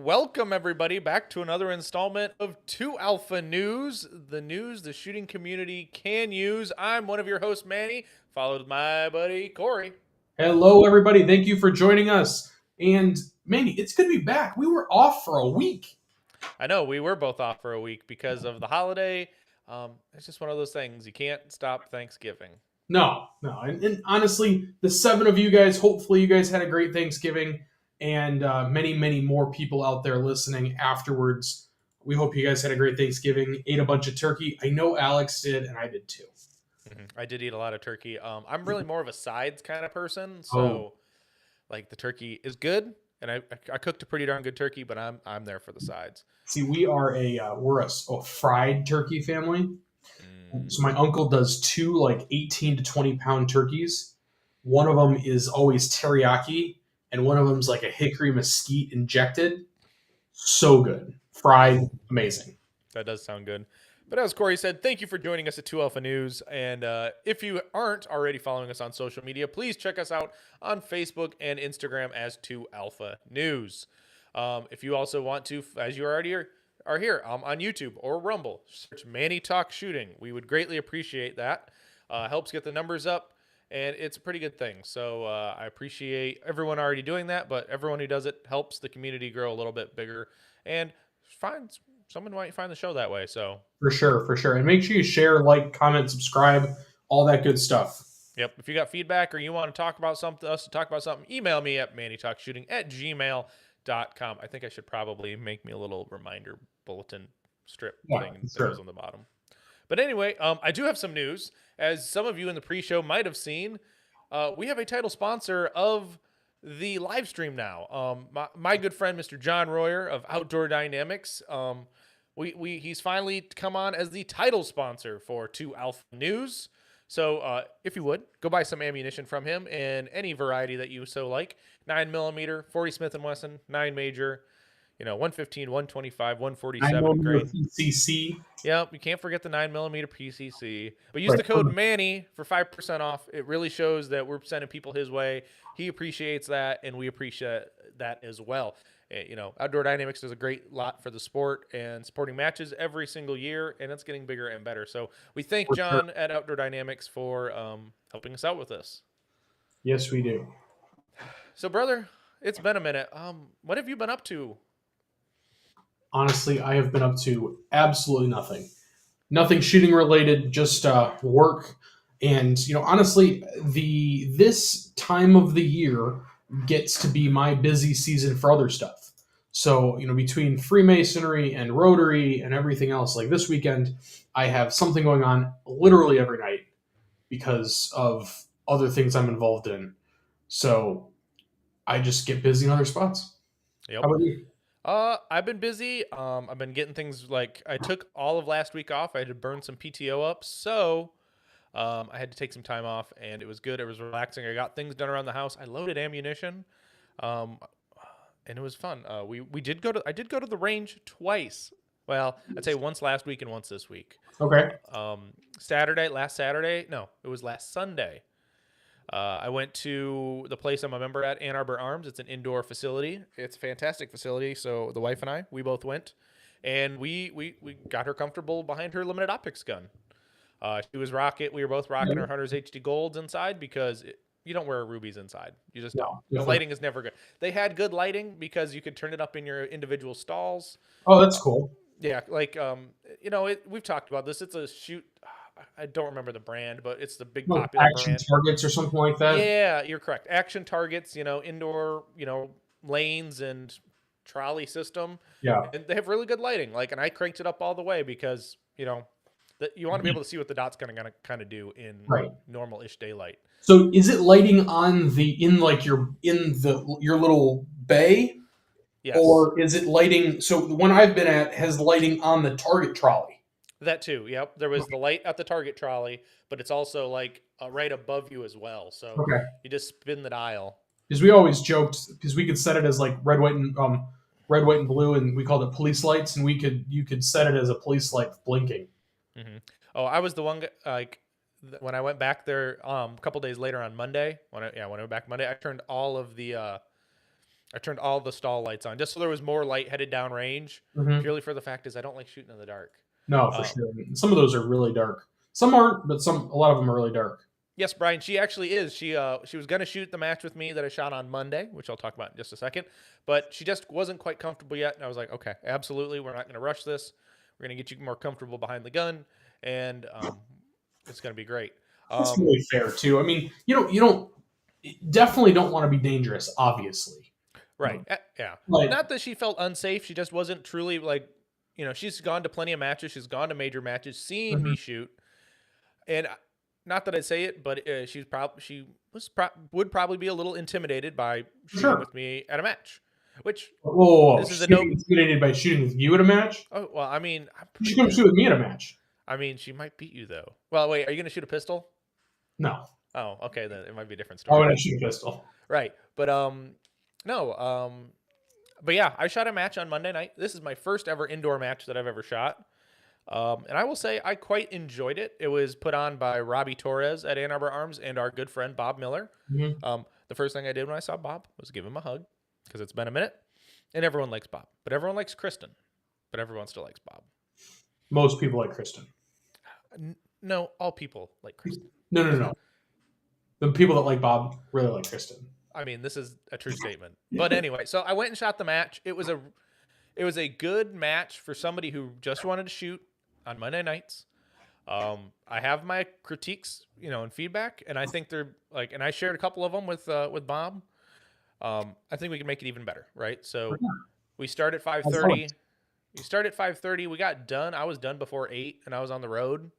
welcome everybody back to another installment of 2 Alpha News, the news the shooting community can use. I'm one of your hosts, Manny, followed by my buddy, Khory. Hello, everybody. Thank you for joining us. And Manny, it's good to be back. We were off for a week. I know we were both off for a week because of the holiday. It's just one of those things. You can't stop Thanksgiving. No. And honestly, the 7 of you guys, hopefully you guys had a great Thanksgiving, and many more people out there listening afterwards. We hope you guys had a great Thanksgiving, ate a bunch of turkey. I know Alex did, and I did too. I did eat a lot of turkey. I'm really more of a sides kind of person, Oh, so like the turkey is good, and I cooked a pretty darn good turkey, but I'm there for the sides. see, we're a fried turkey family. Mm. So my uncle does 2 like 18 to 20 pound turkeys. One of them is always teriyaki, and one of them's like a hickory mesquite injected. So good, fried, amazing. That does sound good. But as Khory said, thank you for joining us at 2 Alpha News. And if you aren't already following us on social media, please check us out on Facebook and Instagram as 2 Alpha News. If you also want to, as you already are here on YouTube or Rumble, search Manny Talk Shooting. We would greatly appreciate that. Helps get the numbers up, and it's a pretty good thing. So I appreciate everyone already doing that, but everyone who does it helps the community grow a little bit bigger and finds someone might find the show that way. So For sure. And make sure you share, like, comment, subscribe, all that good stuff. yep, if you got feedback or you want to talk about something, email me at mannytalkshooting@gmail.com. I think I should probably make me a little reminder bulletin strip thing that Sure. goes on the bottom. But anyway, I do have some news. As some of you in the pre-show might have seen, we have a title sponsor of the live stream now. My good friend, Mr. John Royer of Outdoor Dynamics. He's finally come on as the title sponsor for 2 Alpha News. So if you would, go buy some ammunition from him in any variety that you so like. 9mm, 40 Smith & Wesson, 9 major, 115, 125, 147 grain. PCC. Yep, you can't forget the 9mm PCC. But use the code Manny for 5% off. It really shows that we're sending people his way. He appreciates that, and we appreciate that as well. Outdoor Dynamics does a great lot for the sport and supporting matches every single year, and it's getting bigger and better. So we thank John at Outdoor Dynamics for helping us out with this. Yes, we do. So, brother, it's been a minute. What have you been up to? Honestly, I have been up to absolutely nothing. Nothing shooting related, just work. And honestly, this time of the year gets to be my busy season for other stuff. So between Freemasonry and Rotary and everything else, like this weekend, I have something going on literally every night because of other things I'm involved in. So I just get busy in other spots. Yep. How about you? I've been busy. I've been getting things like I took all of last week off. I had to burn some PTO up, so I had to take some time off, and it was good. It was relaxing. I got things done around the house. I loaded ammunition, and it was fun. I did go to the range twice. Well, I'd say once last week and once this week. Okay. Last Saturday. No, it was last Sunday. I went to the place I'm a member at, Ann Arbor Arms. It's an indoor facility. It's a fantastic facility. So the wife and we both went, and we got her comfortable behind her limited optics gun. We were both rocking our Hunter's HD Golds inside because you don't wear rubies inside. You just don't. The lighting is never good. They had good lighting because you could turn it up in your individual stalls. Oh, that's cool. Yeah, like we've talked about this. It's a shoot. I don't remember the brand, but it's the big popular Action brand. Targets or something like that. Yeah, you're correct. Action Targets, indoor, lanes and trolley system. Yeah. And they have really good lighting. And I cranked it up all the way because, you want to be able to see what the dot's going to kind of do in normal-ish daylight. So is it lighting on your little bay? Yes. Or is it lighting? So the one I've been at has lighting on the target trolley. That too. Yep. There was the light at the target trolley, but it's also right above you as well. So you just spin the dial. Because we always joked because we could set it as like red, white, and blue, and we called it police lights, and you could set it as a police light blinking. Mm-hmm. Oh, I was the one when I went back there a couple days later on Monday. When I went back Monday, I turned all of the I turned all the stall lights on just so there was more light headed down range. Hmm. Purely for the fact is I don't like shooting in the dark. No, for Um, sure. Some of those are really dark. Some aren't, but a lot of them are really dark. yes, Brian, she actually is. She was gonna shoot the match with me that I shot on Monday, which I'll talk about in just a second. But she just wasn't quite comfortable yet, and I was like, okay, absolutely, we're not gonna rush this. We're gonna get you more comfortable behind the gun, and it's gonna be great. That's Um, really fair too. I mean, you don't definitely don't want to be dangerous, obviously. right? Yeah. Like, Not that she felt unsafe. She just wasn't truly like, she's gone to plenty of matches. She's gone to major matches, seen mhm, me shoot, and not that I'd say it, but would probably be a little intimidated by shooting sure. with me at a match. Which Whoa, this is she's a getting no. intimidated by shooting with you at a match. Oh well, I mean, I'm You should pretty come good. shoot with me at a match. I mean, she might beat you though. Well, wait, are you gonna shoot a pistol? No, Oh, okay, then it might be a different why story would I then. shoot a pistol? Right, but no, but yeah, I shot a match on Monday night. This is my first ever indoor match that I've ever shot. And I will say I quite enjoyed it. It was put on by Robbie Torres at Ann Arbor Arms and our good friend Bob Miller. Mhm. The first thing I did when I saw Bob was give him a hug because it's been a minute. And everyone likes Bob, but everyone likes Kristen, but everyone still likes Bob. Most people like Kristen. No, all people like Kristen. No, no, no. The people that like Bob really like Kristen. I mean, this is a true statement. But anyway, so I went and shot the match. It was a good match for somebody who just wanted to shoot on Monday nights. I have my critiques, and feedback, and I think they're like, and I shared a couple of them with Bob. I think we can make it even better, right? So we start at five Of thirty. course. We start at 5:30. We got done. I was done before 8, and I was on the road.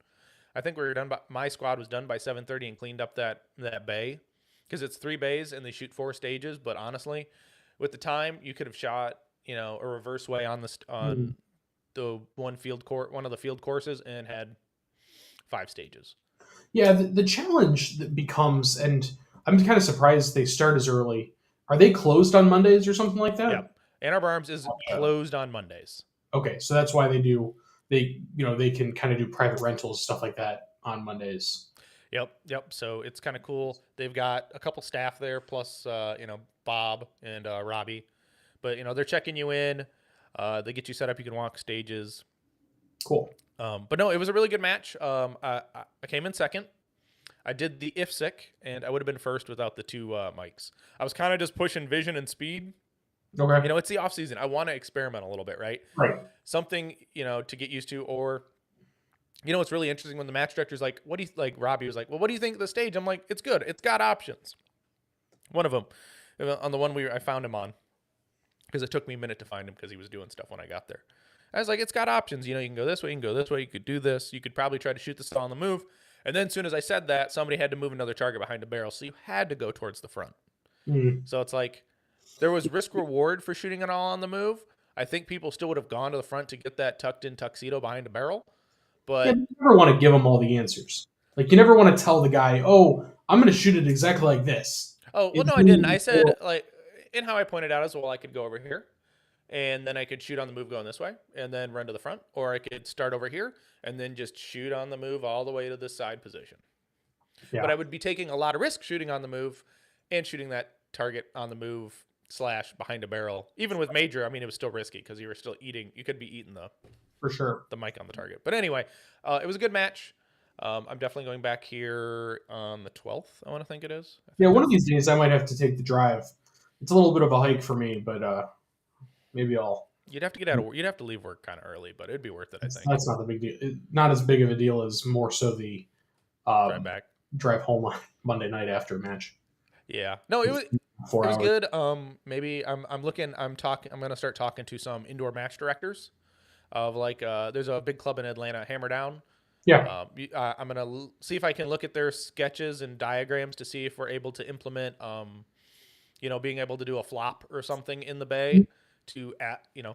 I think we were done. My squad was done by 7:30 and cleaned up that bay because it's 3 bays and they shoot 4 stages. But honestly, with the time, you could have shot a reverse way on Mm. the one of the field courses and had 5 stages. Yeah, the challenge that becomes, and I'm kind of surprised they start as early. Are they closed on Mondays or something like that? Yep. Ann Arbor Arms is Yeah. closed on Mondays. Okay, so that's why they can kind of do private rentals stuff like that on Mondays. Yep. So it's kind of cool. They've got a couple staff there, plus Bob and Robbie, but they're checking you in. They get you set up. You can walk stages. Cool. But no, it was a really good match. I came in second. I did the IPSC, and I would have been first without the two mics. I was kind of just pushing vision and speed. Okay. It's the off season. I want to experiment a little bit, right? Right. Something to get used to, or it's really interesting when the match director's like, "What do you like?" Robbie was like, "Well, what do you think of the stage?" I'm like, "It's good. It's got options." One of them, on the one I found him on, because it took me a minute to find him because he was doing stuff when I got there. I was like, "It's got options. You can go this way, you can go this way, you could do this. You could probably try to shoot the stall on the move." And then as soon as I said that, somebody had to move another target behind a barrel, so you had to go towards the front. Mm. So it's like there was risk reward for shooting it all on the move. I think people still would have gone to the front to get that tucked in tuxedo behind a barrel. Yeah, But you never want to give them all the answers. Like you never want to tell the guy, "Oh, I'm going to shoot it exactly like this." oh well, It's no, I didn't. I really said like in how I pointed out as well, I could go over here, and then I could shoot on the move going this way, and then run to the front, or I could start over here and then just shoot on the move all the way to the side position. But yeah, I would be taking a lot of risk shooting on the move and shooting that target on the move / behind a barrel. Even with major, I mean, it was still risky because you were still eating. You could be eating for sure. the mic on the target. But anyway, it was a good match. I'm definitely going back here on the 12th. I want to think it is. I Yeah, think one of that's these days I might have to take the drive. It's a little bit of a hike for me, but maybe I'll. you'd have to get out of work. You'd have to leave work kind of early, but it'd be worth it. I think. That's not the big deal. Not as big of a deal as more so the Drive um, back. drive home on Monday night after a match. Yeah. No, it was. Four It was hours. good. Maybe I'm looking. I'm gonna start talking to some indoor match directors. Of like, there's a big club in Atlanta, Hammer Down. Yeah. I'm gonna see if I can look at their sketches and diagrams to see if we're able to implement, being able to do a flop or something in the bay to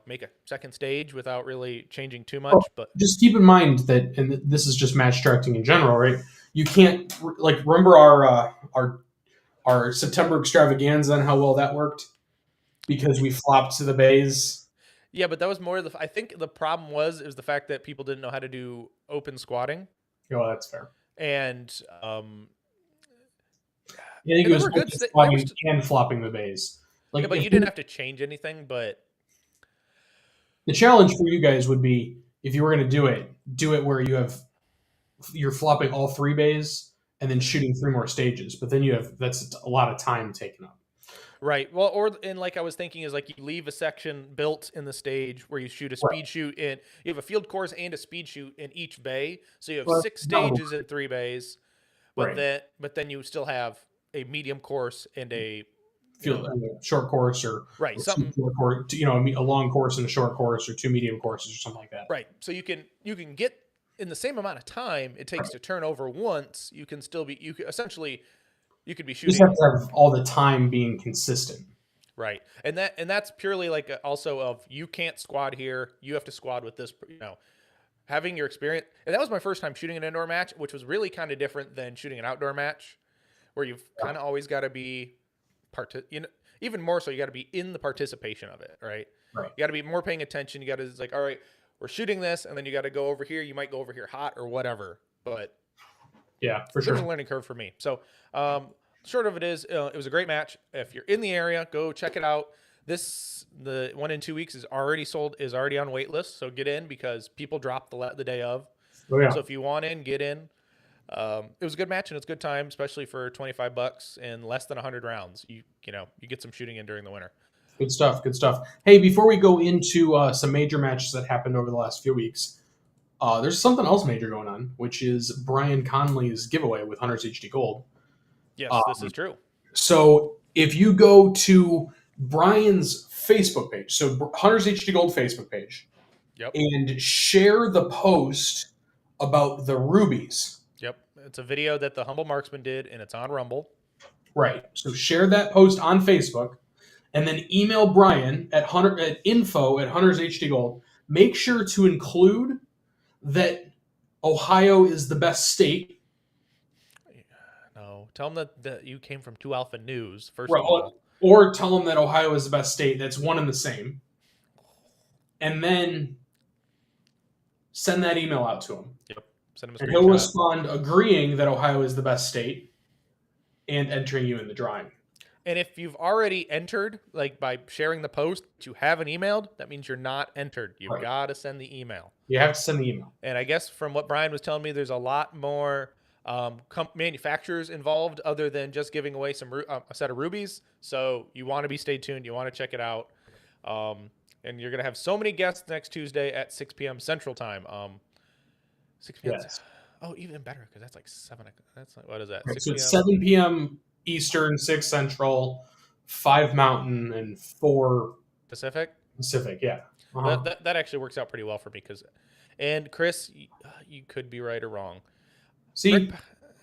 make a second stage without really changing too much. Oh, But just keep in mind that, and this is just match directing in general, right? You can't like remember our September extravaganza and how well that worked because we flopped to the bays. yeah, but that was more I think the problem was the fact that people didn't know how to do open squatting, Oh, that's fair. and I think it there was were both good. squatting and flopping the bays. Like Yeah, but if you didn't have to change anything. But the challenge for you guys would be if you were going to do it where you're flopping all three bays and then Mhm. shooting three more stages. But then that's a lot of time taken up. Right. Well, or and like I was thinking is like you leave a section built in the stage where you shoot a Right. speed shoot in. You have a field course and a speed shoot in each bay, so you have Well, six that would stages in 3 bays. But right. then you still have a medium course and a you Field know short course right or two something short course, a long course and a short course or two medium courses or something like that. right. So you can get in the same amount of time it takes Right. to turn over once. You can still be you could, essentially you could be You just have shooting to have all the time being consistent. right, and that's purely like also of you can't squad here. You have to squad with this. Having your experience, and that was my first time shooting an indoor match, which was really kind of different than shooting an outdoor match, where you've kind of always got to be even more so you got to be in the participation of it, right? Right. You got to be more paying attention. You got to it's like, all right, we're shooting this, and then you got to go over here. You might go over here hot or whatever, but Yeah, for a bit of sure. a learning curve for me. So, short of it is, it was a great match. If you're in the area, go check it out. The one in 2 weeks is already sold, is already on wait list. So get in because people drop the day of. Oh yeah. So if you want in, get in. It was a good match and it's a good time, especially for $25 and less than 100 rounds. You get some shooting in during the winter. Good stuff. Good stuff. Hey, before we go into some major matches that happened over the last few weeks, there's something else major going on, which is Brian Conley's giveaway with Hunter's HD Gold. Yes, this is Um, true. so if you go to Brian's Facebook page, so Hunter's HD Gold Facebook page, Yep. and share the post about the rubies. Yep. It's a video that the Humble Marksman did and it's on Rumble. Right. So share that post on Facebook and then email Brian at info at Hunter's HD Gold. Make sure to include that Ohio is the best state. No, tell them that you came from 2 Alpha News, first of Well, all. or tell them that Ohio is the best state. That's one and the same. And then send that email out to him. Yep. Send him a And he'll screenshot. respond agreeing that Ohio is the best state and entering you in the drawing. And if you've already entered, like by sharing the post, but you haven't emailed, that means you're not entered. You've Right. got to send the email. You have to send the email. And I guess from what Brian was telling me, there's a lot more manufacturers involved other than just giving away a set of rubies. So you want to be stay tuned. You want to check it out. And you're going to have so many guests next Tuesday at 6 p.m. Central Time. 6 p.m. Yes. Oh, even better because that's like 7 o'clock. That's like, what is that? Right, 6 so p.m. it's 7 p.m. Eastern, 6 Central, 5 Mountain, and 4 Pacific. Pacific. Yeah. Uh-huh. That actually works out pretty well for me and Chris, you could be right or wrong. See, Rick,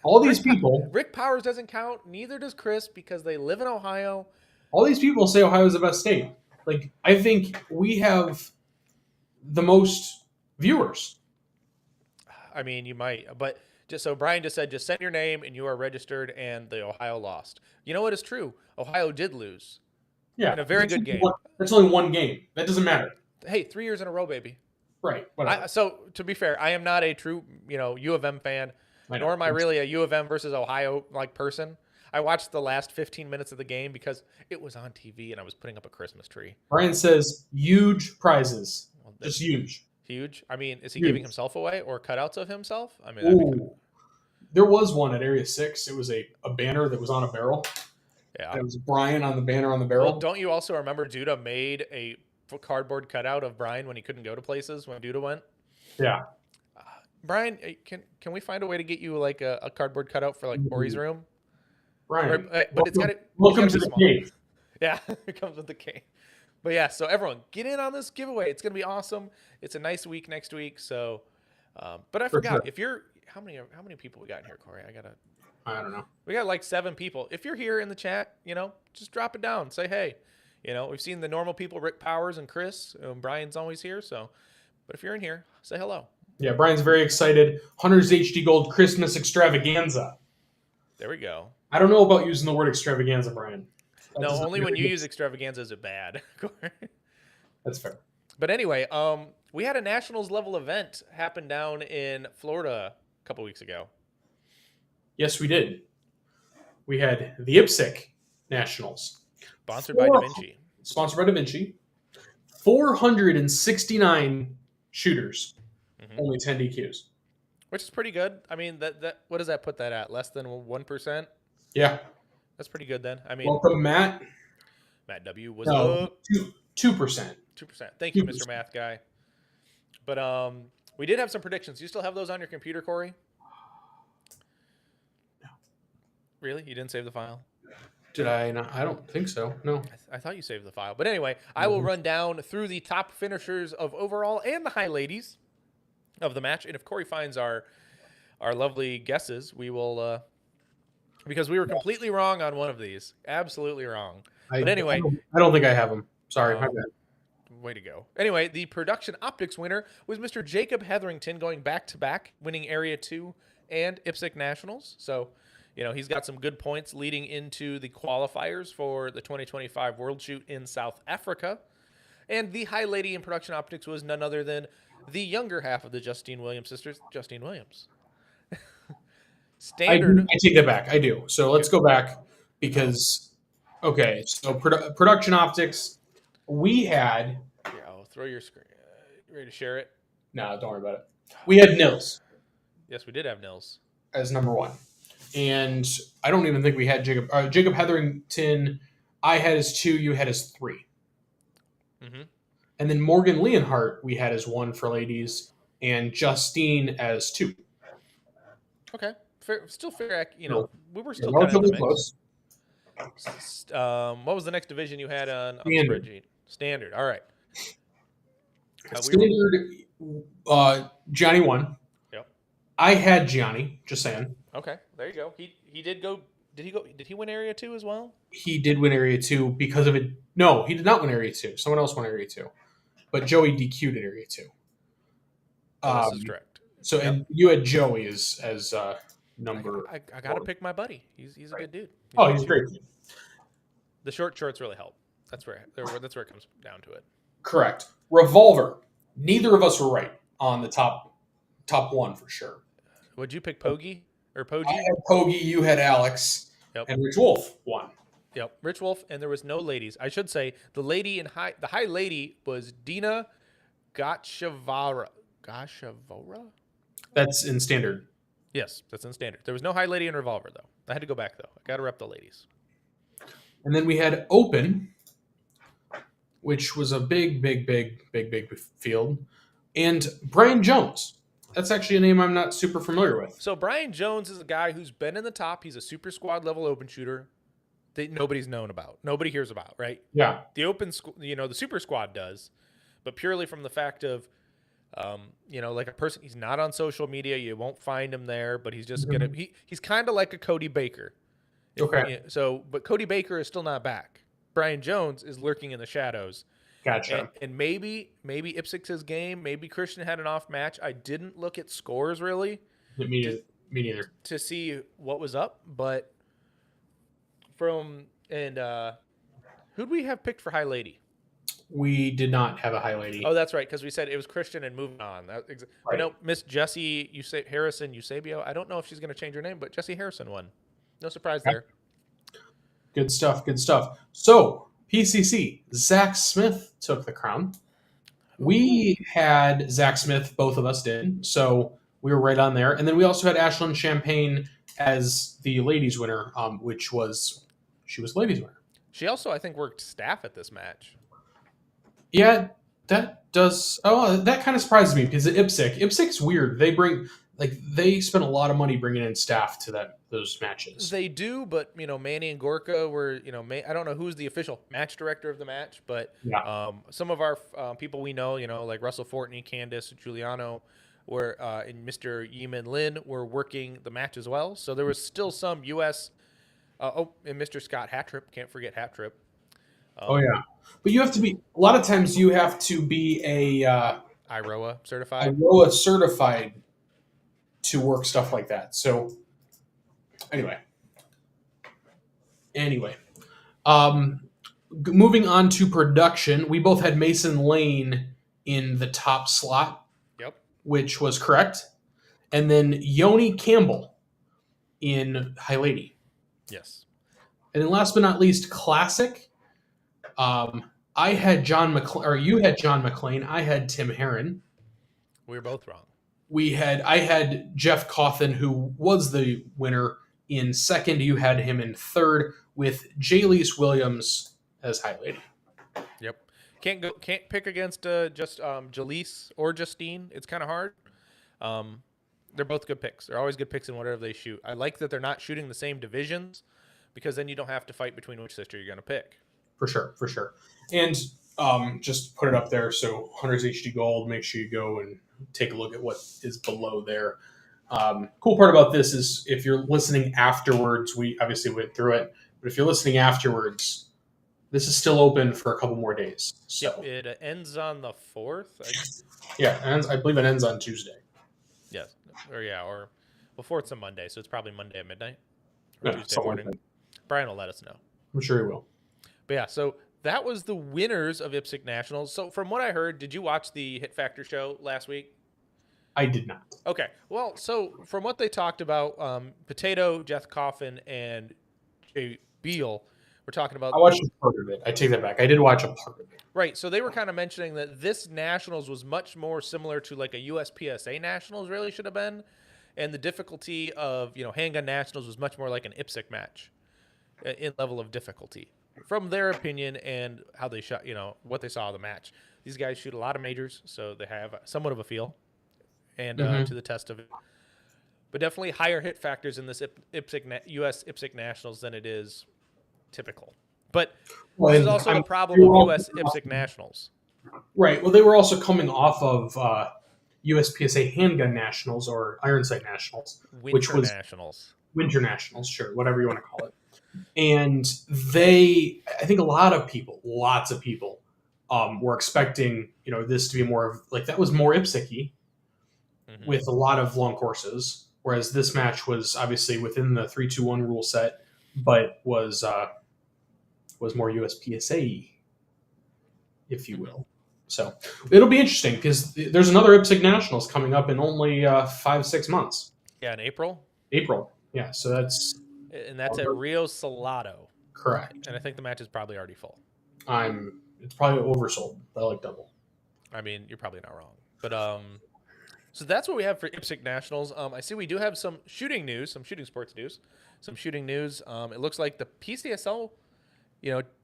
all these people, Rick Powers doesn't count. Neither does Chris because they live in Ohio. all these people say Ohio is the best state. Like, I think we have the most viewers. I mean, you might, but just so Brian just said, just send your name and you are registered, and the Ohio lost. You know what is true? Ohio did lose. Yeah. In a very good game. That's only one game. That doesn't matter. Hey, 3 years in a row, baby. Right. Whatever. So to be fair, I am not a true, U of M fan, nor am I really a U of M versus Ohio like person. I watched the last 15 minutes of the game because it was on TV and I was putting up a Christmas tree. Brian says huge prizes. Well, Just huge. Huge. I mean, is he Huge. giving himself away or cutouts of himself? I mean, that'd be kind Ooh. There was one at Area 6. It was a banner that was on a barrel. yeah. And it was Brian on the banner on the barrel. Well, don't you also remember Duda made a cardboard cutout of Brian when he couldn't go to places when Duda went? Yeah. Brian, can we find a way to get you like a cardboard cutout for like Khory's room? Brian. But it's got it. Welcome to the cave. Yeah, it comes with the cave. But yeah, so everyone get in on this giveaway. It's gonna be awesome. It's a nice week next week. So, but I forgot sure. if you're how many people we got in here, Khory? I don't know. We got like 7 people. If you're here in the chat, just drop it down. Say hey. We've seen the normal people, Rick Powers and Chris. Brian's always here. So, but if you're in here, say hello. Yeah, Brian's very excited. Hunter's HD Gold Christmas Extravaganza. There we go. I don't know about using the word extravaganza, Brian. No, only when you use extravaganza is it bad. That's fair. But anyway, we had a nationals level event happen down in Florida a couple weeks ago. Yes, we did. We had the IPSC Nationals. Sponsored by Da Vinci. Sponsored by Da Vinci. 469 shooters, only 10 DQs. Which is pretty good. I mean, that what does that put that at? Less than 1%? Yeah. That's pretty good then. I mean, welcome, Matt. Matt W was No, 2%. 2%. Thank you, 2%. Mr. Math Guy. But we did have some predictions. You still have those on your computer, Khory? No. Really? You didn't save the file? Did I not? I don't think so. No. I thought you saved the file. But anyway, I will run down through the top finishers of overall and the high ladies of the match. And if Khory finds our lovely guesses, we will because we were completely wrong on one of these. Absolutely wrong. But anyway, I don't think I have them. Sorry, my bad. Way to go. Anyway, the production optics winner was Mr. Jacob Hetherington, going back-to-back, winning Area 2 and IPSC Nationals. So, he's got some good points leading into the qualifiers for the 2025 World Shoot in South Africa. And the high lady in production optics was none other than the younger half of the Justine Williams sisters, Justine Williams. Standard. I take that back. I do. So let's go back because, okay, so production optics, we had... Yeah, I'll throw your screen. You ready to share it? No, don't worry about it. We had Nils. Yes, we did have Nils. As number one. And I don't even think we had Jacob. Jacob Hetherington, I had as 2, you had as 3. Mm-hmm. And then Morgan Leonhardt, we had as 1 for ladies, and Justine as 2. Okay. Still fair. We were still relatively kind of close. What was the next division you had on the spreadsheet? Standard. All right. Standard, Gianni won. Yep. I had Gianni, just saying. Okay, there you go. He did go. Did he win Area 2 as well? He did win Area 2 because of it. No, he did not win Area 2. Someone else won Area 2. But Joey DQ'd at Area 2. This is correct. So, and you had Joey as number. I got to pick my buddy. He's a good dude. He's great. The short shorts really help. That's where it comes down to it. Correct. Revolver. Neither of us were right on the top one for sure. Would you pick Pogie or Pogie? I had Pogie. You had Alex. Yep. And Rich Wolf won. Yep. Rich Wolf, and there was no ladies. I should say the high lady was Dina Gachevara. Gachevara? That's in standard. Yes, that's in standard. There was no high lady in revolver though. I had to go back though. I got to rep the ladies. And then we had open, which was a big field, and Brian Jones. That's actually a name I'm not super familiar with. So Brian Jones is a guy who's been in the top. He's a super squad level open shooter that nobody's known about. Nobody hears about, right? Yeah. The open, the super squad does, but purely from the fact of, like a person, he's not on social media. You won't find him there, but he's just he's kind of like a Cody Baker. Okay. But Cody Baker is still not back. Brian Jones is lurking in the shadows. Gotcha. And maybe IPSC's game, maybe Christian had an off match. I didn't look at scores really. Me neither. To see what was up, but who'd we have picked for high lady? We did not have a high lady. Oh, that's right, because we said it was Christian and moving on. Right. Miss Jessie Harrison Eusebio. I don't know if she's going to change her name, but Jessie Harrison won. No surprise there. Good stuff. So, PCC, Zach Smith took the crown. We had Zach Smith, both of us did, so we were right on there. And then we also had Ashlyn Champagne as the ladies winner, she was ladies winner. She also, I think, worked staff at this match. Yeah, that does. Oh, that kind of surprises me because IPSC's weird. They spend a lot of money bringing in staff to those matches. They do, but Manny and Gorka were I don't know who's the official match director of the match, but yeah. Some of our people we know, like Russell Fortney, Candace, Giuliano, and Mr. Yeeman Lin were working the match as well. So there was still some U.S. And Mr. Scott Hattrip, can't forget Hattrip. Oh yeah, but you have to be. A lot of times you have to be a IROA certified. IROA certified to work stuff like that. So anyway, moving on to production, we both had Mason Lane in the top slot. Yep, which was correct, and then Yoni Campbell in High Lady. Yes, and then last but not least, Classic. I had John McClane, or you had John McClane. I had Tim Herron. We were both wrong. I had Jeff Cawthon, who was the winner, in second. You had him in third, with Jalise Williams as highlighted. Yep. Can't pick against just Jaleese or Justine. It's kind of hard. They're both good picks. They're always good picks in whatever they shoot. I like that they're not shooting the same divisions, because then you don't have to fight between which sister you're going to pick. For sure. And just put it up there. So Hunters HD Gold, make sure you go and take a look at what is below there. Cool part about this is if you're listening afterwards, we obviously went through it, but if you're listening afterwards, this is still open for a couple more days. So yep, it ends on the 4th. Yeah, I believe it ends on Tuesday. Yes, or before it's a Monday, so it's probably Monday at midnight Yeah, or Tuesday morning. like Brian will let us know. I'm sure he will. But yeah, so that was the winners of IPSC Nationals. So from what I heard, did you watch the Hit Factor show last week? I did not. Okay. Well, so from what they talked about, Potato, Jeff Coffin, and Jay Beal were talking about. I watched a part of it. I take that back. I did watch a part of it. Right. So they were kind of mentioning that this Nationals was much more similar to like a USPSA Nationals really should have been. And the difficulty of, Handgun Nationals was much more like an IPSC match in level of difficulty. From their opinion and how they shot, what they saw of the match. These guys shoot a lot of majors, so they have somewhat of a feel and to the test of it. But definitely higher hit factors in this US IPSC Nationals than it is typical. But this is also the problem of US IPSC Nationals. Right. Well, they were also coming off of USPSA Handgun Nationals or Iron Sight Nationals, which was Nationals. Winter Nationals, sure, whatever you want to call it. And I think lots of people were expecting, this to be more of like that was more IPSC with a lot of long courses, whereas this match was obviously within the 3-2-1 rule set, but was more USPSA, if you will. So it'll be interesting because there's another IPSC Nationals coming up in only 5-6 months. Yeah, in April. Yeah, so that's at Rio Salado. Correct. And I think the match is probably already full. It's probably oversold. I like double. I mean, you're probably not wrong. But so that's what we have for IPSC Nationals. I see we do have some shooting news, some shooting sports news, some shooting news. It looks like the PCSL,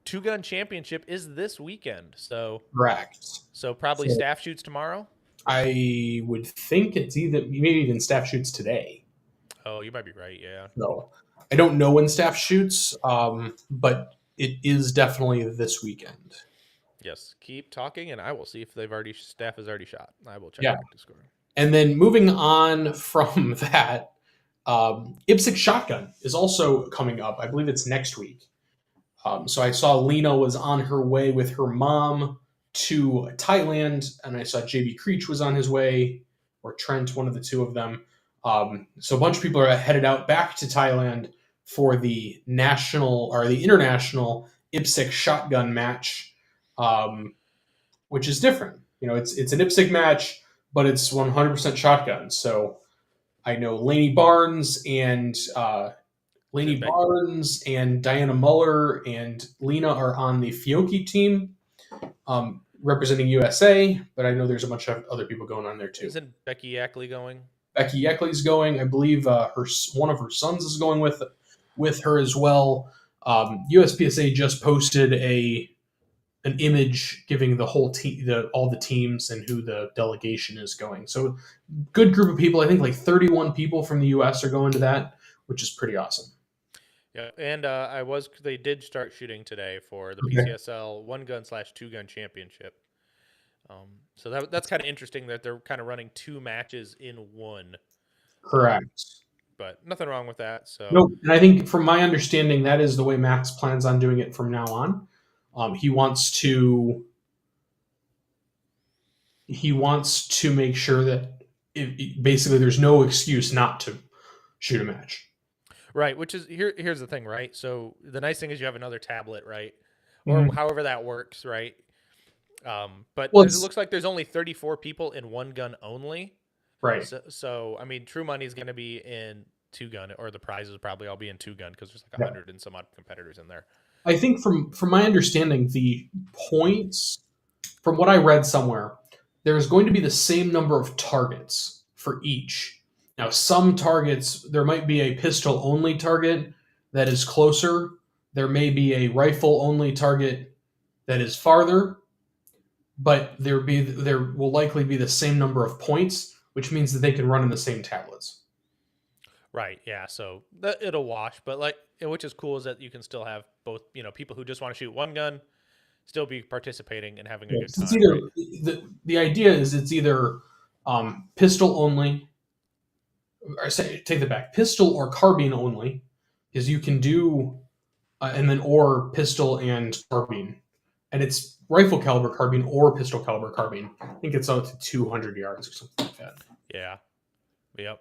two-gun championship is this weekend. So correct. So probably staff shoots tomorrow. I would think it's maybe even staff shoots today. Oh, you might be right. Yeah. No, I don't know when staff shoots, but it is definitely this weekend. Yes. Keep talking, and I will see if staff has already shot. I will check practice score. And then moving on from that, IPSC Shotgun is also coming up. I believe it's next week. So I saw Lena was on her way with her mom to Thailand, and I saw JB Creech was on his way, or Trent, one of the two of them. So a bunch of people are headed out back to Thailand for the international IPSC Shotgun match, which is different. It's an IPSC match, but it's 100% shotgun. So I know Lainey Barnes and Diana Muller and Lena are on the Fiocchi team, representing USA, but I know there's a bunch of other people going on there too. Isn't Becky Yackley going? Becky Yeckley's going. I believe one of her sons is going with her as well. USPSA just posted an image giving the whole team, all the teams, and who the delegation is going. So, good group of people. I think like 31 people from the US are going to that, which is pretty awesome. Yeah, and they did start shooting today for the PCSL 1-gun/2-gun championship. So that's kind of interesting that they're kind of running two matches in one. Correct. But nothing wrong with that. So nope. And I think from my understanding, that is the way Max plans on doing it from now on. He wants to make sure that basically there's no excuse not to shoot a match. Right, which is here's the thing, right? So the nice thing is you have another tablet, right? Or however that works, right? But it looks like there's only 34 people in 1-gun only. Right. So I mean, True Money is going to be in 2-gun, or the prizes probably all be in 2-gun because there's like 100 and some odd competitors in there. I think from my understanding, the points, from what I read somewhere, there's going to be the same number of targets for each. Now, some targets, there might be a pistol only target that is closer. There may be a rifle only target that is farther, but there will likely be the same number of points, which means that they can run in the same tablets. Right. Yeah. So it'll wash, but which is cool is that you can still have both, people who just want to shoot one gun still be participating and having a good Yes, it's time, either right? the idea is it's either pistol only, or take that back, pistol or carbine only, because you can do and then or pistol and carbine, and it's rifle caliber carbine or pistol caliber carbine. I think it's out to 200 yards or something like that. Yeah. Yep.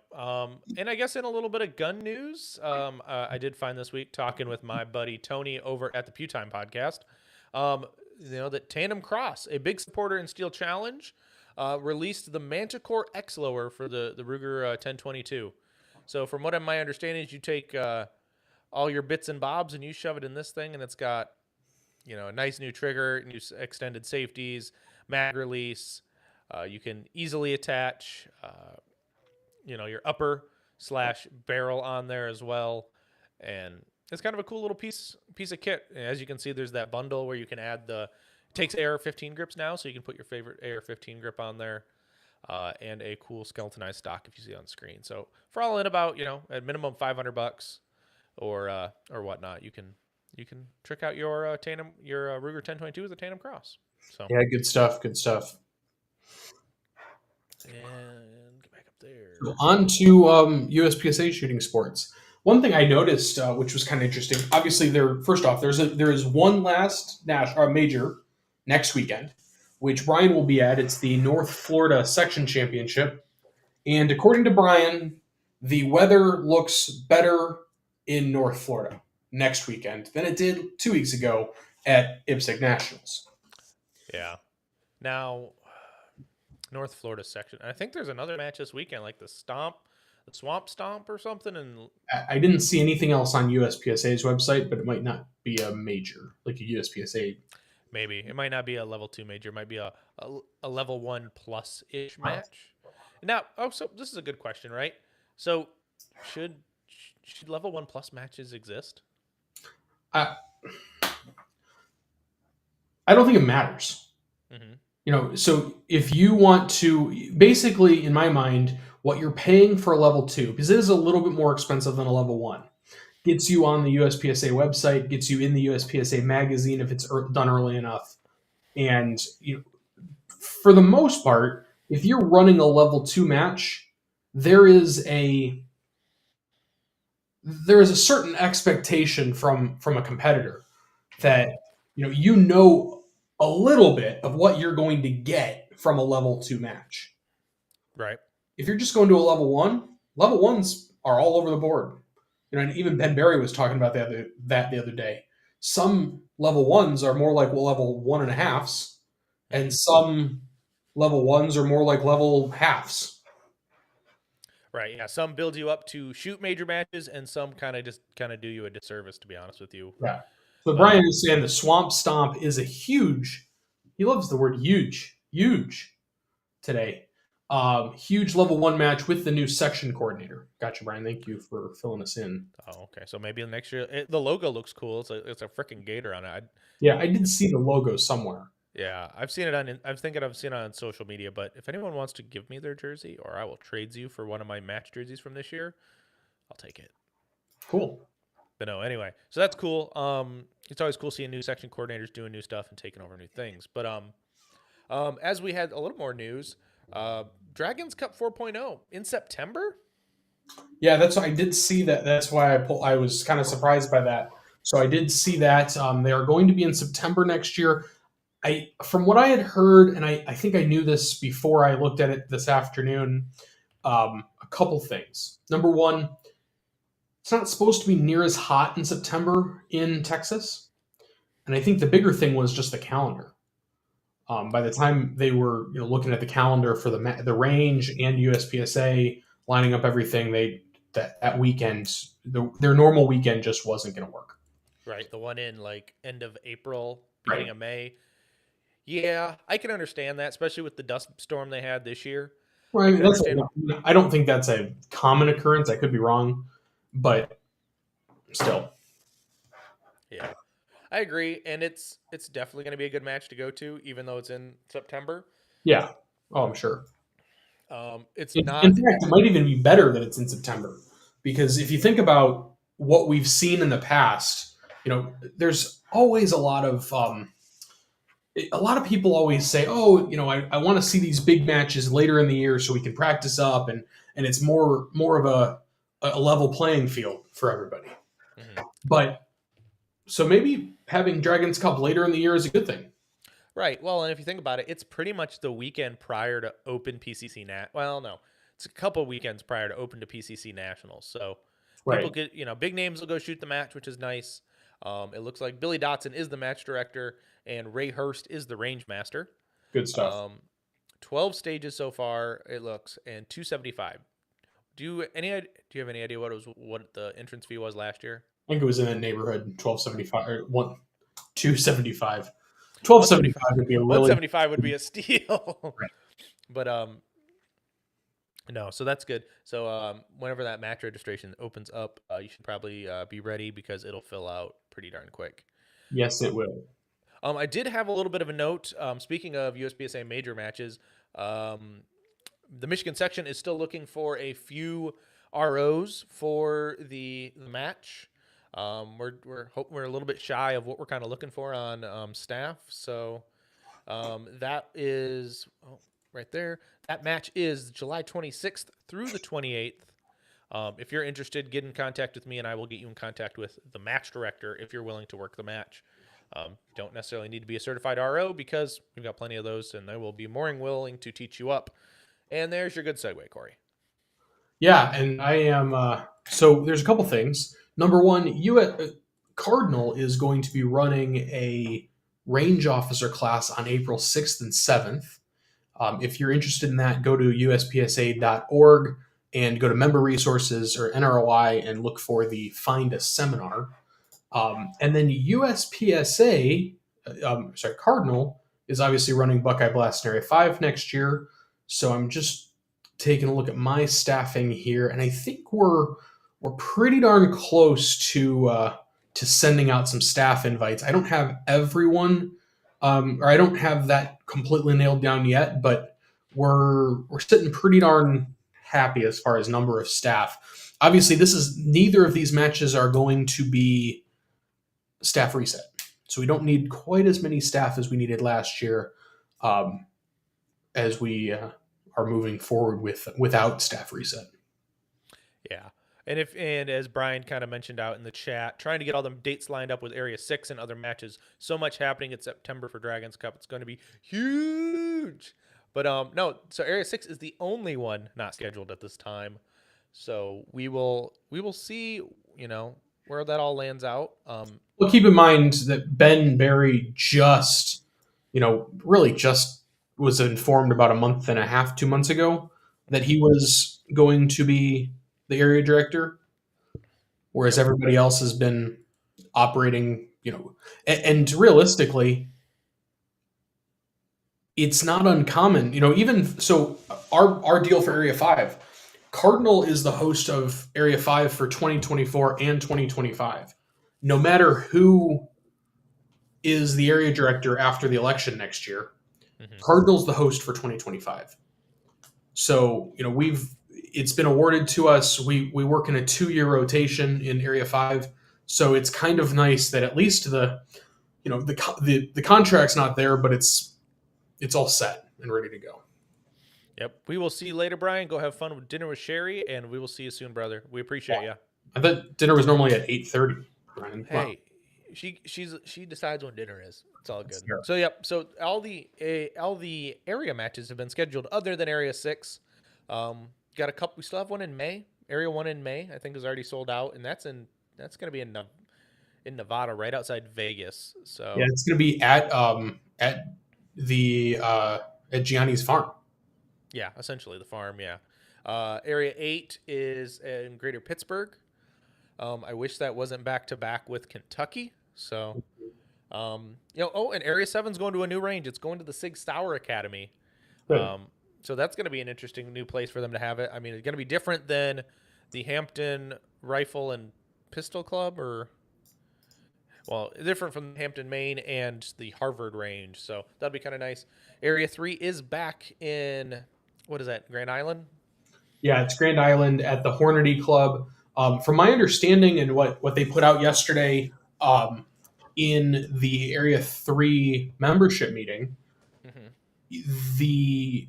And I guess in a little bit of gun news, I did find this week talking with my buddy Tony over at the Pew Time podcast, um, that Tandem Cross, a big supporter in Steel Challenge, released the Manticore X lower for the Ruger 1022. So from what my understanding is, you take all your bits and bobs and you shove it in this thing, and it's got a nice new trigger, new extended safeties, mag release. You can easily attach. Your upper slash barrel on there as well, and it's kind of a cool little piece of kit. As you can see, there's that bundle where you can add it takes AR-15 grips now, so you can put your favorite AR-15 grip on there, and a cool skeletonized stock if you see on screen. So for all in about at minimum $500 or whatnot, you can trick out your tandem Ruger 1022 with a tandem cross. So Yeah, good stuff. Good stuff. and get back up there. So on to USPSA shooting sports. One thing I noticed, which was kind of interesting, obviously first off, there is one last major next weekend, which Brian will be at. It's the North Florida Section Championship, and according to Brian, the weather looks better in North Florida next weekend than it did 2 weeks ago at IPSC Nationals. Yeah. Now, North Florida section. I think there's another match this weekend, like the Swamp Stomp or something. And I didn't see anything else on USPSA's website, but it might not be a major like a USPSA. maybe it might not be a level 2 major. It might be a level 1 plus ish match. Now, so this is a good question, right? So, should level 1 plus matches exist? I don't think it matters. Mm-hmm. So if you want to, basically, in my mind, what you're paying for a level 2, because it is a little bit more expensive than a level 1, gets you on the USPSA website, gets you in the USPSA magazine if it's done early enough. And for the most part, if you're running a level 2 match, there is a certain expectation from a competitor that you know a little bit of what you're going to get from a level 2 match. Right. If you're just going to a level 1, level 1s are all over the board. And even Ben Berry was talking about that the other day. Some level 1s are more like level 1.5s, and some level 1s are more like level halves. Right. Yeah. Some build you up to shoot major matches, and some kind of do you a disservice, to be honest with you. Yeah. So Brian is saying the Swamp Stomp is a huge. He loves the word huge today. Huge level 1 match with the new section coordinator. Gotcha, Brian. Thank you for filling us in. Oh, okay. So maybe next year the logo looks cool. It's a freaking gator on it. I did see the logo somewhere. Yeah, I've seen it on. I'm thinking I've seen it on social media. But if anyone wants to give me their jersey, or I will trade you for one of my match jerseys from this year, I'll take it. Cool. But no, anyway, so that's cool. It's always cool seeing new section coordinators doing new stuff and taking over new things. But as we had a little more news, Dragons Cup 4.0 in September. Yeah, that's I did see that. That's why I was kind of surprised by that. So I did see that they are going to be in September next year. From what I had heard, and I think I knew this before I looked at it this afternoon, a couple things. Number one, it's not supposed to be near as hot in September in Texas. And I think the bigger thing was just the calendar. By the time they were looking at the calendar for the range and USPSA, lining up everything, that weekend, their normal weekend just wasn't going to work. Right, the one in like end of April, beginning Right. of May. Yeah, I can understand that, especially with the dust storm they had this year. Well, I I mean, can understand. I don't think that's a common occurrence. I could be wrong, but still, Yeah, I agree, and it's definitely going to be a good match to go to, even though it's in September. yeah. Oh, I'm sure. It's In not. fact, it might even be better that it's in September because if you think about what we've seen in the past, there's always a lot of people always say, "Oh, I want to see these big matches later in the year so we can practice up and it's more of a level playing field for everybody." Mhm. But so maybe having Dragons Cup later in the year is a good thing. Right. Well, and if you think about it, it's pretty much the weekend prior to Open PCC Nat. Well, no, it's a couple weekends prior to Open to PCC Nationals. So people Right. get, big names will go shoot the match, which is nice. It looks like Billy Dotson is the match director and Ray Hurst is the range master. Good stuff. Um, 12 stages so far, it looks, and 275. Do you have any idea what the entrance fee was last year? I think it was in that neighborhood, 1275 or 275. 1275 175. would be a really 175 would be a steal. right. But no, so that's good. So whenever that match registration opens up, you should probably be ready because it'll fill out pretty darn quick. Yes, it will. I did have a little bit of a note. Speaking of USPSA major matches, um, the Michigan section is still looking for a few ROs for the match. We're a little bit shy of what we're kind of looking for on staff. So that is right there. That match is July 26th through the 28th. If you're interested, get in contact with me, and I will get you in contact with the match director if you're willing to work the match. Don't necessarily need to be a certified RO because we've got plenty of those, and they will be more than willing to teach you up. And there's your good segue, Corey. Yeah, and I am. So there's a couple things. Number one, Cardinal is going to be running a range officer class on April 6th and 7th. If you're interested in that, go to uspsa.org and go to member resources or NROI and look for the Find a Seminar. And then Cardinal is obviously running Buckeye Blast in Area 5 next year. So I'm just taking a look at my staffing here, and I think we're pretty darn close to sending out some staff invites. I don't have everyone, or I don't have that completely nailed down yet, but we're sitting pretty darn happy as far as number of staff. Obviously, this is neither of these matches are going to be staff reset. So we don't need quite as many staff as we needed last year, um, as we are moving forward without staff reset. Yeah. And as Brian kind of mentioned out in the chat, trying to get all the dates lined up with Area 6 and other matches. So much happening in September for Dragons Cup. It's going to be huge. But no, so Area 6 is the only one not scheduled at this time. So we will see, where that all lands out. Well, keep in mind that Ben Barry really just was informed about a month and a half, 2 months ago that he was going to be the area director, whereas Yep. everybody else has been operating, and realistically, it's not uncommon, even so our deal for Area 5, Cardinal is the host of Area 5 for 2024 and 2025. No matter who is the area director after the election next year, Hmm. Cardinal's the host for 2025. So, it's been awarded to us. We work in a 2-year rotation in Area 5. So it's kind of nice that at least the contract's not there, but it's all set and ready to go. Yep. We will see you later, Brian. Go have fun with dinner with Sherry, and we will see you soon, brother. We appreciate you. I thought dinner was normally at 8:30. Brian. Wow. Hey, she decides when dinner is. It's all good. Sure. So yep. So all the area matches have been scheduled other than Area 6. Got a couple. We still have one in May. Area 1 in May, I think, is already sold out, and that's going to be in Nevada, right outside Vegas. Yeah, So it's going to be at the at Gianni's farm. yeah, essentially the farm. Yeah. Area 8 is in Greater Pittsburgh. I wish that wasn't back to back with Kentucky. So, oh, and Area 7's going to a new range. It's going to the Sig Sauer Academy. Good. So that's going to be an interesting new place for them to have it. I mean, it's going to be different than the Hampton Rifle and Pistol Club, or different from Hampton, Maine, and the Harvard range. So that'll be kind of nice. Area 3 is back in, what is that, Grand Island? Yeah, it's Grand Island at the Hornady Club. From my understanding and what they put out yesterday in the Area 3 membership meeting, Mm-hmm. the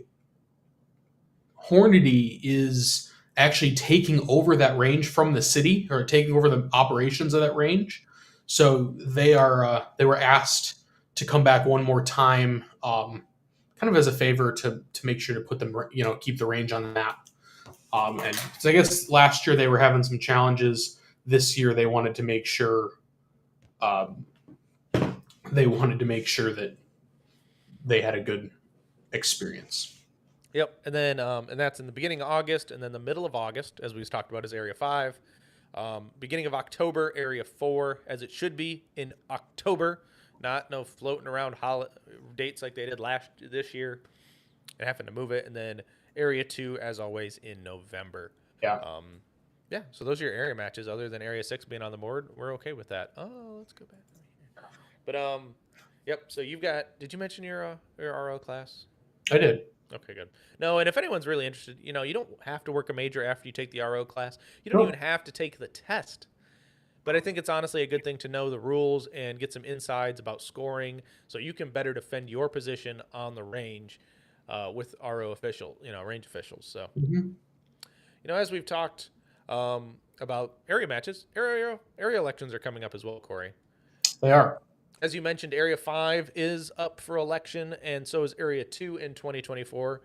Hornady is actually taking over that range from the city, or taking over the operations of that range. So they were asked to come back one more time, kind of as a favor to make sure to put them, keep the range on the map. And so I guess last year they were having some challenges. This year they wanted to make sure um, that they had a good experience. Yep, and then and that's in the beginning of August, and then the middle of August, as we just talked about, is Area 5. Beginning of October, Area 4, as it should be in October, not no floating around dates like they did this year and having to move it, and then Area 2, as always, in November. Yeah. Yeah, so those are your area matches. Other than Area 6 being on the board, we're okay with that. Oh, let's go back over here. But yep. So you've got. Did you mention your RO class? I did. Okay, good. No, and if anyone's really interested, you don't have to work a major after you take the RO class. You don't Nope. even have to take the test. But I think it's honestly a good thing to know the rules and get some insides about scoring, so you can better defend your position on the range with RO range officials. So, Mm-hmm. as we've talked about area matches, area elections are coming up as well, Corey. They are. As you mentioned, Area 5 is up for election, and so is Area 2 in 2024.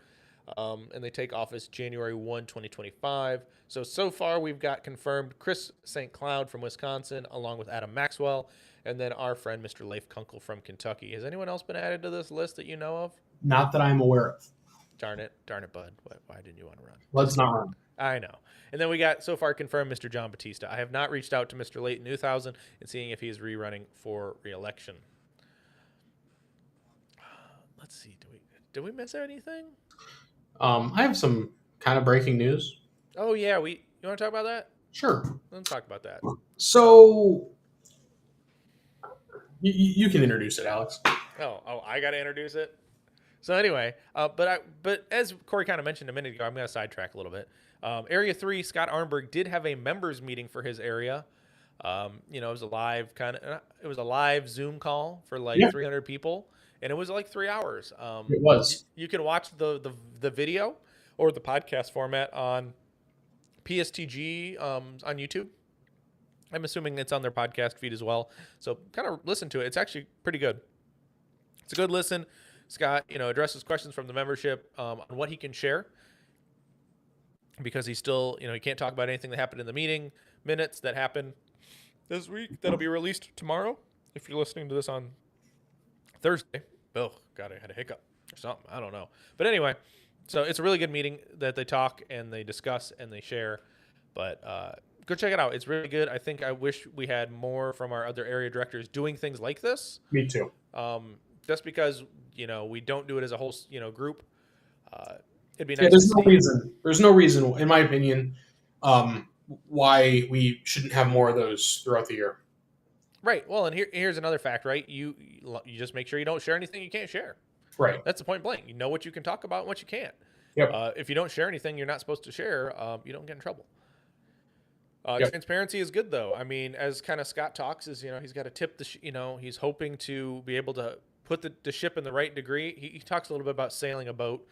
And they take office January 1, 2025. So far, we've got confirmed Chris St. Cloud from Wisconsin, along with Adam Maxwell, and then our friend, Mr. Leif Kunkel from Kentucky. Has anyone else been added to this list that you know of? Not that I'm aware of. Darn it, bud. Why didn't you want to run? Let's not run. I know. And then we got so far confirmed Mr. John Batista. I have not reached out to Mr. Leighton Newthausen and seeing if he is rerunning for re-election. Let's see. Did we miss anything? I have some kind of breaking news. Oh yeah, you want to talk about that? Sure. Let's talk about that. So you can introduce it, Alex. Oh, I got to introduce it. So anyway, but as Corey kind of mentioned a minute ago, I'm going to sidetrack a little bit. Area 3, Scott Arnberg did have a members meeting for his area. It was a live Zoom call for 300 people, and it was like 3 hours. It was. You can watch the video or the podcast format on PSTG on YouTube. I'm assuming it's on their podcast feed as well. So kind of listen to it. It's actually pretty good. It's a good listen. Scott, addresses questions from the membership on what he can share, because he's still, he can't talk about anything that happened in the meeting minutes that happened this week. That'll be released tomorrow if you're listening to this on Thursday. Oh, God, I had a hiccup or something. I don't know. But anyway, so it's a really good meeting that they talk and they discuss and they share. But go check it out. It's really good. I wish we had more from our other area directors doing things like this. Me too. Just because, we don't do it as a whole, group. It'd be nice. Yeah, there's no reason, in my opinion, why we shouldn't have more of those throughout the year. Right. Well, and here's another fact, right? You just make sure you don't share anything you can't share. Right. That's the point blank. You know what you can talk about and what you can't. Yep. If you don't share anything you're not supposed to share, you don't get in trouble. Yep. Transparency is good, though. I mean, as kind of Scott talks, he's got to tip he's hoping to be able to put the ship in the right degree. He talks a little bit about sailing a boat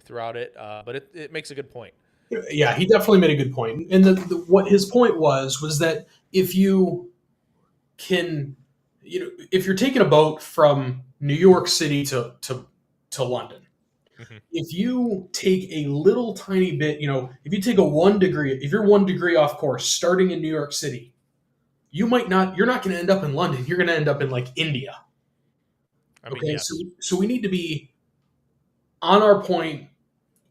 throughout it, but it makes a good point. Yeah, he definitely made a good point. And what his point was that if you can, if you're taking a boat from New York City to London, mm-hmm. if you take a little tiny bit, if you take if you're 1 degree off course starting in New York City, you're not going to end up in London. You're going to end up in like India. Okay, yes. So we need to be on our point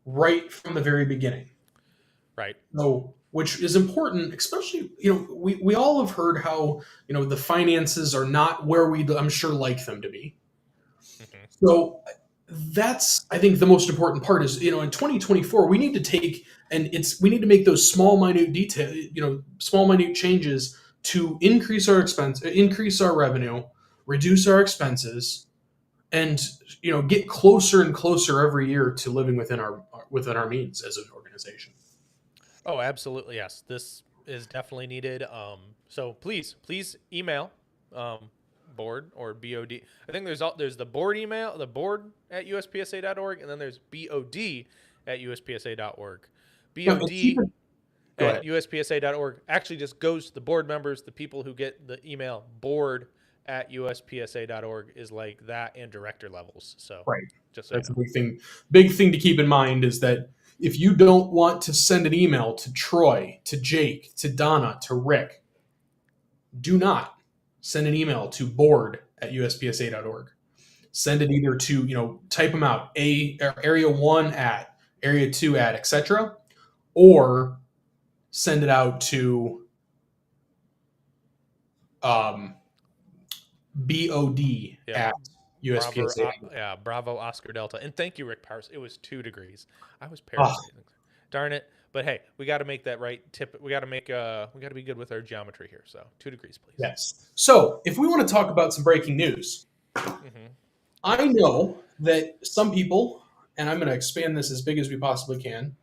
right from the very beginning. Right. So which is important, especially, we all have heard how, the finances are not where I'm sure, like them to be. Hmm. So that's, I think, the most important part is, in 2024, we need to we need to make those small, minute detail, small, minute changes to increase our revenue, reduce our expenses, and, get closer and closer every year to living within our means as an organization. Oh, absolutely, yes. This is definitely needed. So please email um, board or BOD. I think there's the board email, the board at uspsa.org, and then there's BOD at uspsa.org. Yeah, but keep BOD it. Go at ahead. uspsa.org actually just goes to the board members. The people who get the email board at uspsa.org is like that and director levels. So Right. just so you That's a know. big thing. Big thing to keep in mind is that if you don't want to send an email to Troy, to Jake, to Donna, to Rick, do not send an email to board at uspsa.org. Send it either to, type them out, area 1 at, area 2 at, etc., or send it out to um, BOD Yep. at Bravo, USPSA. yeah, Bravo, Oscar Delta, and thank you, Rick Powers. It was 2 degrees. I was Ah, paraphrasing. Darn it! But hey, we got to make that right tip. We got to we got to be good with our geometry here. So 2 degrees, please. yes. So, if we want to talk about some breaking news, Hmm. I know that some people, and I'm going to expand this as big as we possibly can.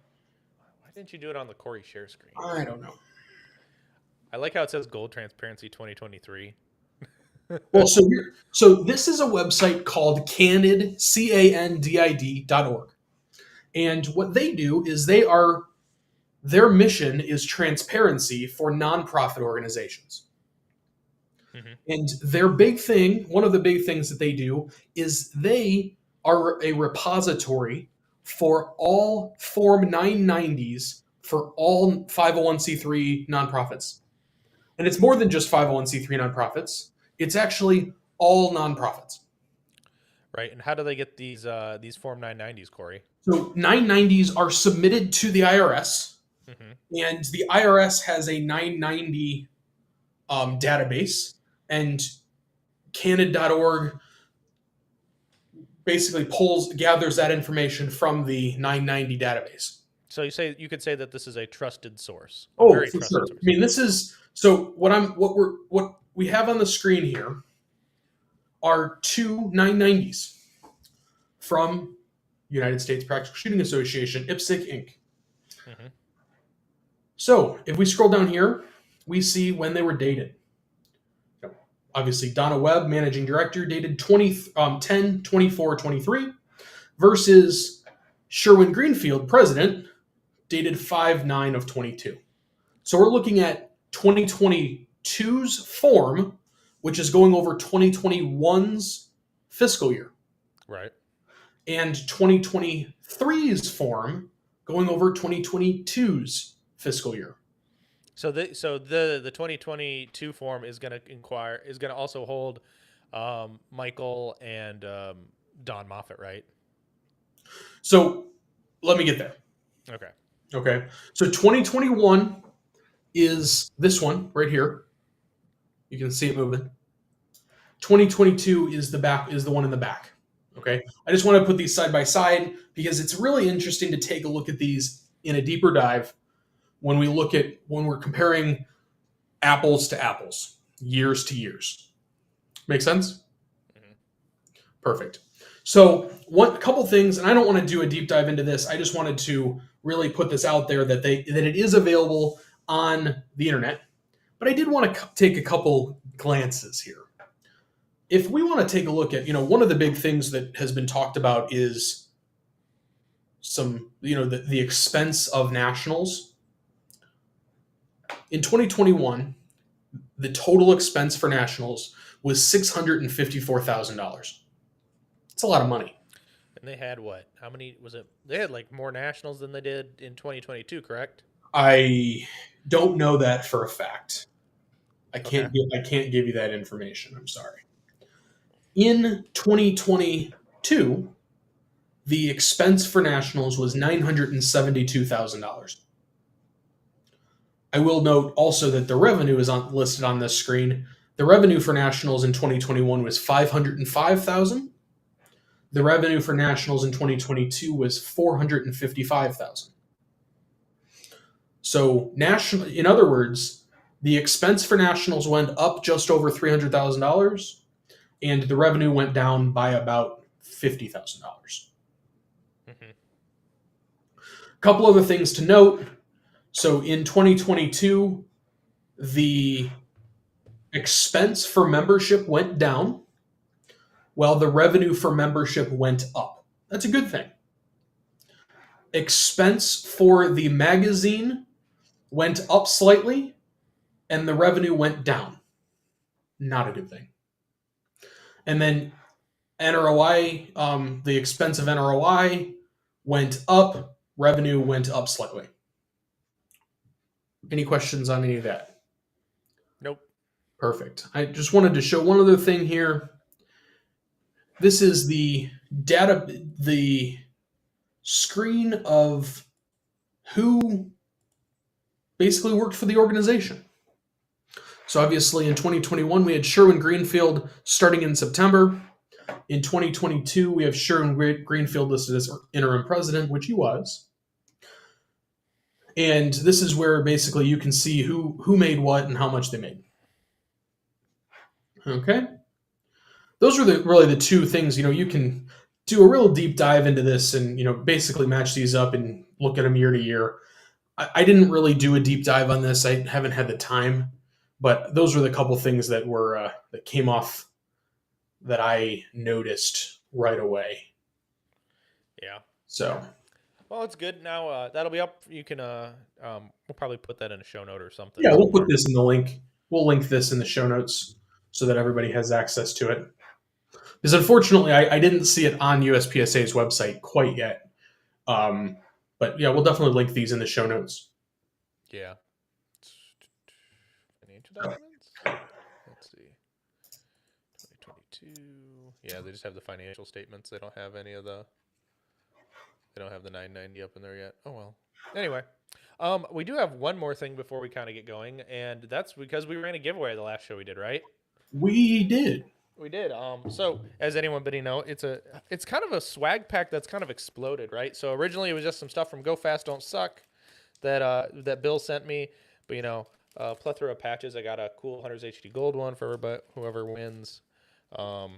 Why didn't you do it on the Khory share screen? I don't know. I like how it says Gold Transparency 2023. Well, so this is a website called Candid, CANDID.org. And what they do is their mission is transparency for nonprofit organizations. Hmm. And their big thing, one of the big things that they do, is they are a repository for all Form 990s for all 501c3 nonprofits. And it's more than just 501c3 nonprofits, it's actually all nonprofits. Right. And how do they get these Form 990s, Khory? So 990s are submitted to the IRS, Hmm. and the IRS has a 990 database, and Candid.org basically gathers that information from the 990 database. So you could say that this is a trusted source, a Oh, very for sure. trusted I source. mean, this is so what we have on the screen here are two 990s from United States Practical Shooting Association, IPSC Inc. Hmm. So if we scroll down here, we see when they were dated. Obviously, Donna Webb, managing director, dated 10/24/23, versus Sherwin Greenfield, president, dated 5/9/22. So we're looking at 2022's form, which is going over 2021's fiscal year, Right. and 2023's form going over 2022's fiscal year. So the 2022 form is going to also hold Michael and Don Moffat, right? So let me get there. Okay. Okay. So 2021 is this one right here. You can see it moving. 2022 is the one in the back. Okay. I just want to put these side by side because it's really interesting to take a look at these in a deeper dive when we're comparing apples to apples, years to years. Make sense? Mhm. Perfect. So, one couple things, and I don't want to do a deep dive into this. I just wanted to really put this out there that it is available on the internet. But I did want to take a couple glances here. If we want to take a look at, one of the big things that has been talked about is the expense of nationals. In 2021, the total expense for nationals was $654,000. It's a lot of money. And they had what? How many was it? They had like more nationals than they did in 2022, correct? I don't know that for a fact. I Okay. can't give you that information. I'm sorry. In 2022, the expense for nationals was $972,000. I will note also that the revenue is listed on this screen. The revenue for nationals in 2021 was 505,000. The revenue for nationals in 2022 was 455,000. So national, in other words, the expense for nationals went up just over $300,000, and the revenue went down by about $50,000. Mm-hmm. A couple other things to note. So in 2022, the expense for membership went down, while the revenue for membership went up. That's a good thing. Expense for the magazine went up slightly, and the revenue went down. Not a good thing. And then NROI, the expense of NROI went up, revenue went up slightly. Any questions on any of that? Nope. Perfect. I just wanted to show one other thing here. This is the screen of who basically worked for the organization. So obviously in 2021, we had Sherwin Greenfield starting in September. In 2022, we have Sherwin Greenfield listed as interim president, which he was. And this is where basically you can see who made what and how much they made. Okay? Those are really the two things. You can do a real deep dive into this and, basically match these up and look at them year to year. I didn't really do a deep dive on this. I haven't had the time. But those were the couple things that were that came off that I noticed right away. Yeah. So, well, it's good. Now that'll be up. You can we'll probably put that in a show note or something. Yeah, we'll put this in the link. We'll link this in the show notes so that everybody has access to it. Because unfortunately, I didn't see it on USPSA's website quite yet. But yeah, we'll definitely link these in the show notes. Yeah. Financial documents? Let's see. 2022. Yeah, they just have the financial statements. They don't have any of the. They don't have the 990 up in there yet. Oh well. Anyway, we do have one more thing before we kind of get going, and that's because we ran a giveaway the last show we did, right? We did. We did. So as anybody know, it's kind of a swag pack that's kind of exploded, right? So originally it was just some stuff from Go Fast Don't Suck that Bill sent me, but a plethora of patches. I got a cool Hunters HD Gold one for whoever wins. A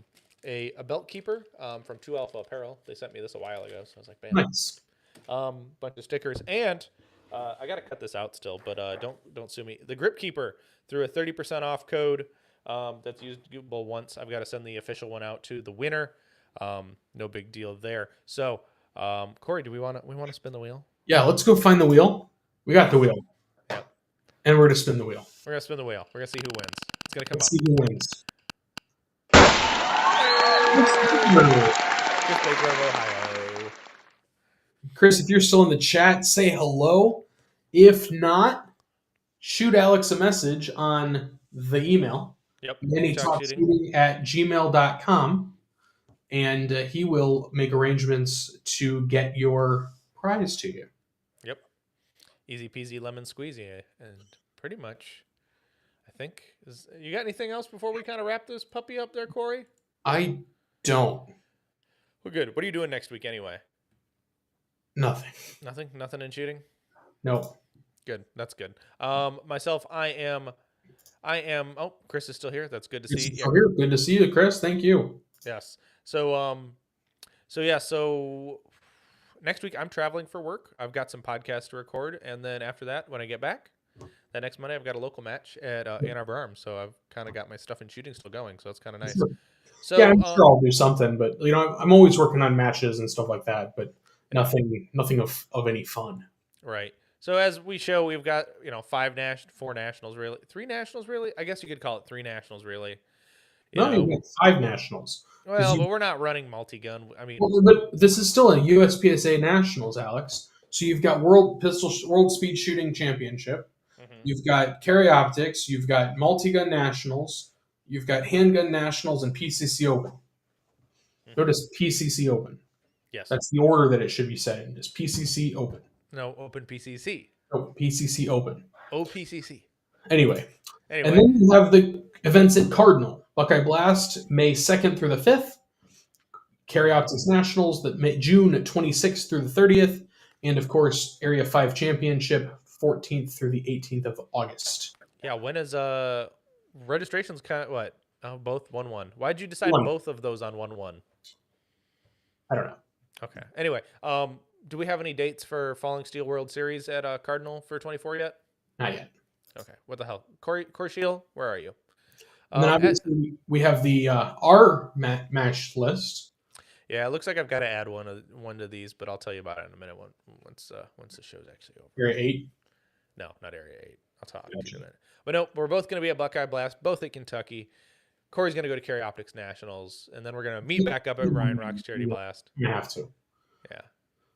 belt keeper from 2 Alpha Apparel. They sent me this a while ago, so I was like, bam. Nice. Bunch of stickers, and I gotta cut this out still, but don't sue me. The Grip Keeper threw a 30% off code. That's usable once. I've got to send the official one out to the winner. No big deal there. So, Khory, do we want to spin the wheel? Yeah, let's go find the wheel. We got the wheel. Yep. And we're gonna spin the wheel. We're gonna spin the wheel. We're gonna see who wins. It's gonna come Let's up. see who wins. Ohio. Chris, if you're still in the chat, say hello. If not, shoot Alex a message on the email. Yep. MannyTalkShooting@gmail.com, and he will make arrangements to get your prize to you. Yep. Easy peasy lemon squeezy, and pretty much, I think. You got anything else before we kind of wrap this puppy up there, Khory? I don't. Well, good. What are you doing next week anyway? Nothing. Nothing in shooting? No. Good. That's good. Myself, I am. Oh, Chris is still here. That's good to see. Yeah. Here. Good to see you, Chris. Thank you. Yes. So next week I'm traveling for work. I've got some podcasts to record, and then after that, when I get back, that next Monday I've got a local match at Ann Arbor Arms. So I've kind of got my stuff in shooting still going. So that's kind of nice. Sure. So yeah, I'm sure I'll do something, but I'm always working on matches and stuff like that, but nothing of any fun. Right. So as we show, we've got 4 nationals, really 3 nationals, really. I guess you could call it 3 nationals, really. You've got 5 nationals. Well, but we're not running multi-gun. I mean, but this is still a USPSA nationals, Alex. So you've got World Speed Shooting Championship. Mm-hmm. You've got carry optics. You've got multi-gun nationals. You've got handgun nationals and PCC Open. Mm-hmm. Notice PCC Open. Yes. That's the order that it should be said in. Is PCC Open. No, Open PCC. Oh, PCC Open. OPCC. Anyway. And Anyway, then you have the events at Cardinal. Buckeye Blast, May 2nd through the 5th. Carry Optics Nationals, June 26th through the 30th. And, of course, Area 5 Championship, 14th through the 18th of August. yeah. When is registrations kind of what? Oh, both 1-1. Why'd you decide 1. both of those on 1-1? I don't know. Okay. Anyway, do we have any dates for Falling Steel World Series at Cardinal for 24 yet? Not yet. Okay. What the hell, Corey Shield, where are you? And then obviously we have the R match list. Yeah, it looks like I've got to add one to these, but I'll tell you about it in a minute once the show's actually over. Area 8? No, not Area 8. I'll talk to you in a minute. But no, we're both going to be at Buckeye Blast, both at Kentucky. Corey's going to go to Carry Optics Nationals, and then we're going to meet back up at Ryan Rock's Charity Blast. You have to. Yeah.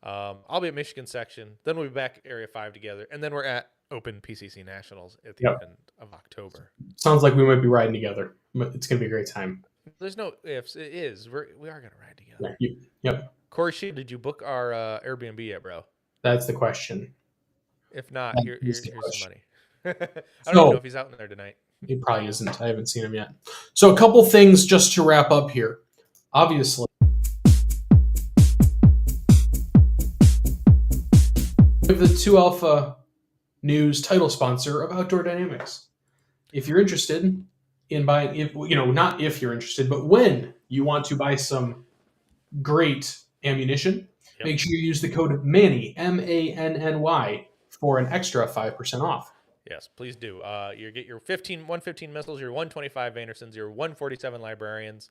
I'll be at Michigan section. Then we'll be back at Area 5 together, and then we're at Open PCC Nationals at the end of October. Sounds like we might be riding together. It's going to be a great time. There's no ifs. It is. We are going to ride together. Yeah, yep. Corey Shield, did you book our Airbnb yet, bro? That's the question. If not, here's some money. I don't even know if he's out in there tonight. He probably isn't. I haven't seen him yet. So a couple things just to wrap up here. Obviously, we have the 2 Alpha News title sponsor of Outdoor Dynamics. If you're interested in buying, not if you're interested, but when you want to buy some great ammunition, make sure you use the code MANNY, MANNY, for an extra 5% off. Yes, please do. You get your 115 missiles, your 125 Vandersons, your 147 Librarians,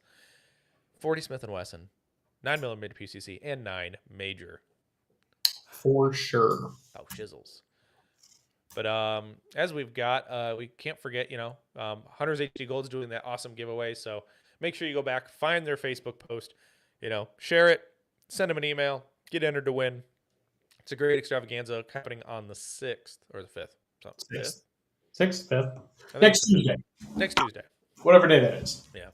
40 Smith & Wesson, 9mm PCC, and 9 Major. For sure. Oh, shizzles. But as we've got, we can't forget, Hunters HD Gold's doing that awesome giveaway. So make sure you go back, find their Facebook post, share it, send them an email, get entered to win. It's a great extravaganza happening on the 6th or the 5th. 6th, 5th. Next Tuesday. Next Tuesday. Whatever day that is. Yeah.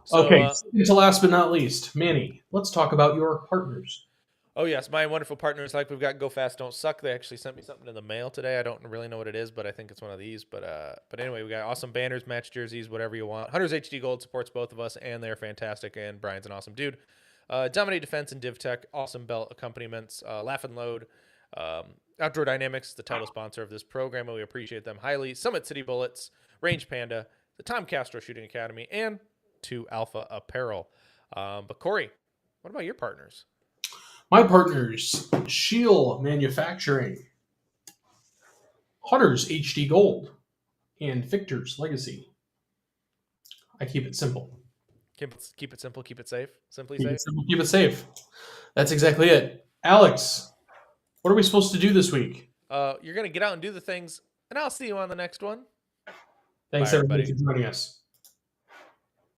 So, okay, to last but not least, Manny, let's talk about your partners. Oh, yes, my wonderful partners. Like we've got Go Fast, Don't Suck. They actually sent me something in the mail today. I don't really know what it is, but I think it's one of these. But anyway, we got awesome banners, match jerseys, whatever you want. Hunters HD Gold supports both of us, and they're fantastic, and Brian's an awesome dude. Dominate Defense and DivTech, awesome belt accompaniments. Laugh and Load. Outdoor Dynamics, the title sponsor of this program, and we appreciate them highly. Summit City Bullets, Range Panda, the Tom Castro Shooting Academy, and 2 Alpha Apparel. But Corey, what about your partners? My partners, Shield Manufacturing, Hunters HD Gold, and Victor's Legacy. I keep it simple. Keep it simple, keep it safe. Simply keep safe. It simple, keep it safe. That's exactly it. Alex, what are we supposed to do this week? You're going to get out and do the things, and I'll see you on the next one. Thanks, everybody, for joining us.